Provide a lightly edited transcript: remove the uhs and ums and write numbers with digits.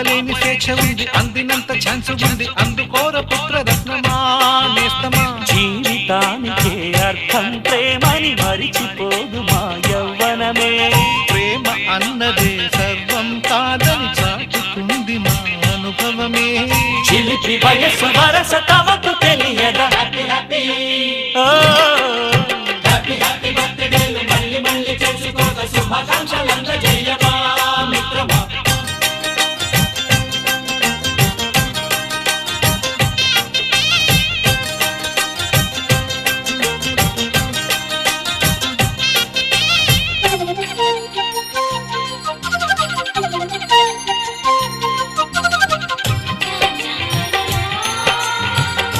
ఆపలేని స్వేచ్ఛ ఉంది, అందినంత ఛాన్స్ ఉంది, అందుకోర పుత్రరత్నమా నేస్తమా. జీవితానికే అర్థం ప్రేమని మరిచిపోదు మా యవ్వనమే. ప్రేమ అన్నదే సర్వం కాదని చాటుతుంది మా అనుభవమే. చిలిపి వయసు వరస తమ